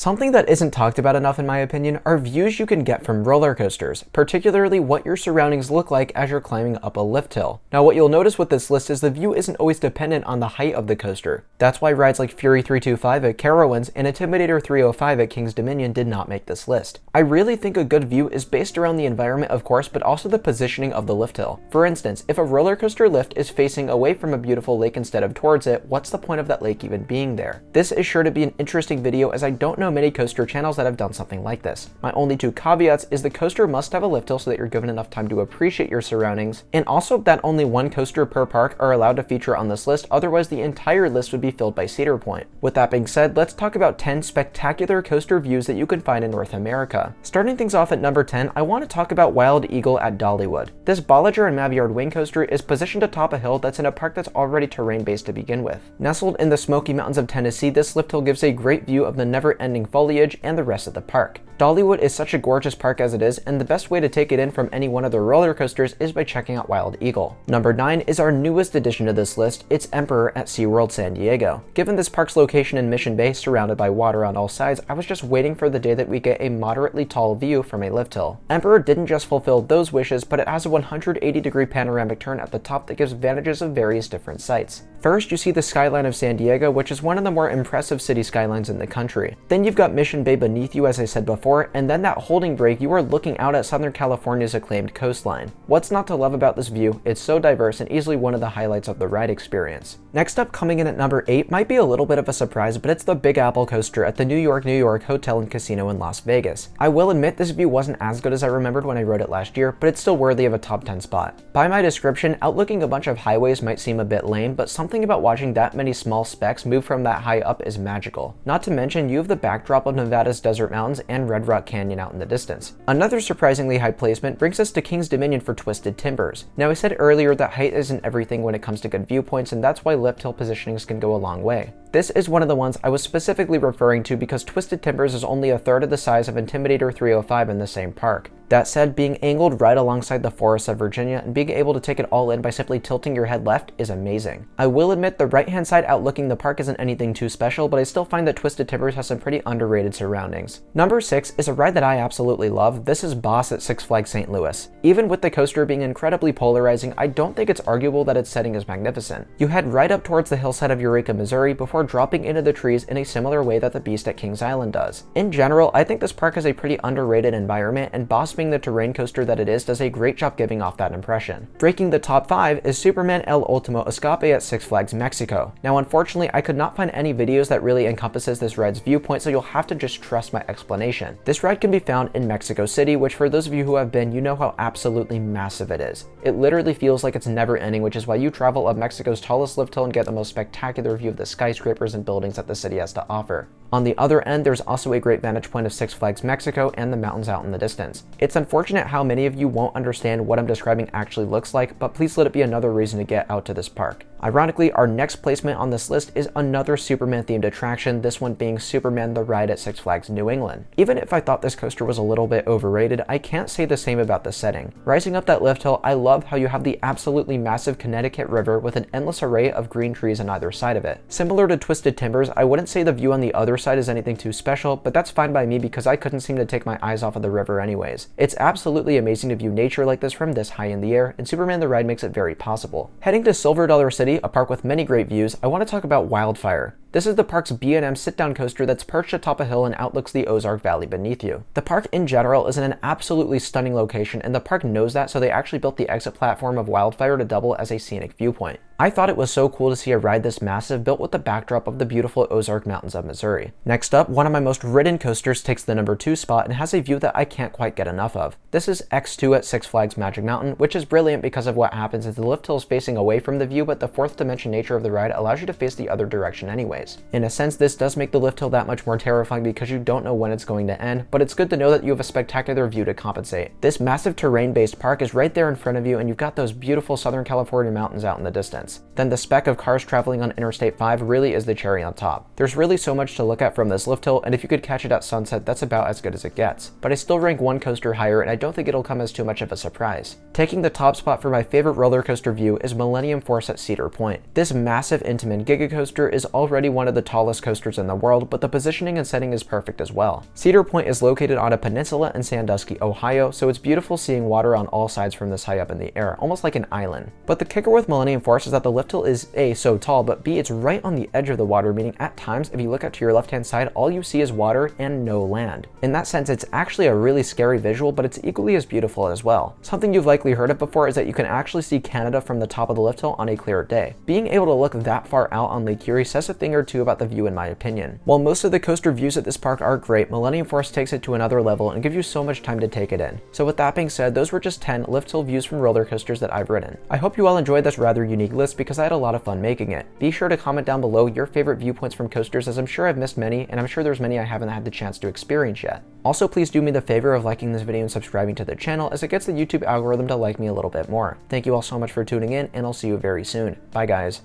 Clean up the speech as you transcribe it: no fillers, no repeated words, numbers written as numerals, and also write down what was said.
Something that isn't talked about enough in my opinion are views you can get from roller coasters, particularly what your surroundings look like as you're climbing up a lift hill. Now what you'll notice with this list is the view isn't always dependent on the height of the coaster. That's why rides like Fury 325 at Carowinds and Intimidator 305 at King's Dominion did not make this list. I really think a good view is based around the environment of course, but also the positioning of the lift hill. For instance, if a roller coaster lift is facing away from a beautiful lake instead of towards it, what's the point of that lake even being there? This is sure to be an interesting video as I don't know many coaster channels that have done something like this. My only two caveats is the coaster must have a lift hill so that you're given enough time to appreciate your surroundings, and also that only one coaster per park are allowed to feature on this list, otherwise the entire list would be filled by Cedar Point. With that being said, let's talk about 10 spectacular coaster views that you can find in North America. Starting things off at number 10, I want to talk about Wild Eagle at Dollywood. This Bolliger and Mavyard wing coaster is positioned atop a hill that's in a park that's already terrain-based to begin with. Nestled in the Smoky Mountains of Tennessee, this lift hill gives a great view of the never-ending foliage and the rest of the park. Dollywood is such a gorgeous park as it is, and the best way to take it in from any one of the roller coasters is by checking out Wild Eagle. Number 9 is our newest addition to this list, it's Emperor at SeaWorld San Diego. Given this park's location in Mission Bay, surrounded by water on all sides, I was just waiting for the day that we get a moderately tall view from a lift hill. Emperor didn't just fulfill those wishes, but it has a 180-degree panoramic turn at the top that gives advantages of various different sights. First, you see the skyline of San Diego, which is one of the more impressive city skylines in the country. Then you've got Mission Bay beneath you, as I said before, and then that holding break, you are looking out at Southern California's acclaimed coastline. What's not to love about this view? It's so diverse and easily one of the highlights of the ride experience. Next up, coming in at number 8, might be a little bit of a surprise, but it's the Big Apple coaster at the New York Hotel and Casino in Las Vegas. I will admit this view wasn't as good as I remembered when I rode it last year, but it's still worthy of a top 10 spot. By my description, outlooking a bunch of highways might seem a bit lame, but something about watching that many small specks move from that high up is magical. Not to mention, you have the backdrop of Nevada's desert mountains and Red Rock Canyon out in the distance. Another surprisingly high placement brings us to King's Dominion for Twisted Timbers. Now I said earlier that height isn't everything when it comes to good viewpoints, and that's why lift hill positionings can go a long way. This is one of the ones I was specifically referring to because Twisted Timbers is only a third of the size of Intimidator 305 in the same park. That said, being angled right alongside the forests of Virginia and being able to take it all in by simply tilting your head left is amazing. I will admit the right-hand side outlooking the park isn't anything too special, but I still find that Twisted Timbers has some pretty underrated surroundings. Number 6 is a ride that I absolutely love. This is Boss at Six Flags St. Louis. Even with the coaster being incredibly polarizing, I don't think it's arguable that its setting is magnificent. You head right up towards the hillside of Eureka, Missouri before dropping into the trees in a similar way that the Beast at Kings Island does. In general, I think this park is a pretty underrated environment, and Boss being the terrain coaster that it is does a great job giving off that impression. Breaking the top 5 is Superman El Ultimo Escape at Six Flags Mexico. Now unfortunately, I could not find any videos that really encompasses this ride's viewpoint, so you'll have to just trust my explanation. This ride can be found in Mexico City, which for those of you who have been, you know how absolutely massive it is. It literally feels like it's never ending, which is why you travel up Mexico's tallest lift hill and get the most spectacular view of the skyscrapers and buildings that the city has to offer. On the other end, there's also a great vantage point of Six Flags Mexico and the mountains out in the distance. It's unfortunate how many of you won't understand what I'm describing actually looks like, but please let it be another reason to get out to this park. Ironically, our next placement on this list is another Superman themed attraction, this one being Superman the Ride at Six Flags New England. Even if I thought this coaster was a little bit overrated, I can't say the same about the setting. Rising up that lift hill, I love how you have the absolutely massive Connecticut River with an endless array of green trees on either side of it. Similar to Twisted Timbers, I wouldn't say the view on the other side is anything too special, but that's fine by me because I couldn't seem to take my eyes off of the river anyways. It's absolutely amazing to view nature like this from this high in the air, and Superman the Ride makes it very possible. Heading to Silver Dollar City, a park with many great views, I want to talk about Wildfire. This is the park's B&M sit-down coaster that's perched atop a hill and outlooks the Ozark Valley beneath you. The park in general is in an absolutely stunning location, and the park knows that, so they actually built the exit platform of Wildfire to double as a scenic viewpoint. I thought it was so cool to see a ride this massive built with the backdrop of the beautiful Ozark Mountains of Missouri. Next up, one of my most ridden coasters takes the number 2 spot and has a view that I can't quite get enough of. This is X2 at Six Flags Magic Mountain, which is brilliant because of what happens is the lift hill is facing away from the view, but the fourth dimension nature of the ride allows you to face the other direction anyways. In a sense, this does make the lift hill that much more terrifying because you don't know when it's going to end, but it's good to know that you have a spectacular view to compensate. This massive terrain-based park is right there in front of you, and you've got those beautiful Southern California mountains out in the distance. sense. Then the speck of cars traveling on Interstate 5 really is the cherry on top. There's really so much to look at from this lift hill, and if you could catch it at sunset, that's about as good as it gets. But I still rank one coaster higher, and I don't think it'll come as too much of a surprise. Taking the top spot for my favorite roller coaster view is Millennium Force at Cedar Point. This massive Intamin Giga coaster is already one of the tallest coasters in the world, but the positioning and setting is perfect as well. Cedar Point is located on a peninsula in Sandusky, Ohio, so it's beautiful seeing water on all sides from this high up in the air, almost like an island. But the kicker with Millennium Force is that the lift hill is A, so tall, but B, it's right on the edge of the water, meaning at times if you look out to your left hand side, all you see is water and no land. In that sense, it's actually a really scary visual, but it's equally as beautiful as well. Something you've likely heard of before is that you can actually see Canada from the top of the lift hill on a clear day. Being able to look that far out on Lake Erie says a thing or two about the view in my opinion. While most of the coaster views at this park are great, Millennium Force takes it to another level and gives you so much time to take it in. So with that being said, those were just 10 lift hill views from roller coasters that I've ridden. I hope you all enjoyed this rather unique list because I had a lot of fun making it. Be sure to comment down below your favorite viewpoints from coasters, as I'm sure I've missed many, and I'm sure there's many I haven't had the chance to experience yet. Also, please do me the favor of liking this video and subscribing to the channel, as it gets the YouTube algorithm to like me a little bit more. Thank you all so much for tuning in, and I'll see you very soon. Bye guys.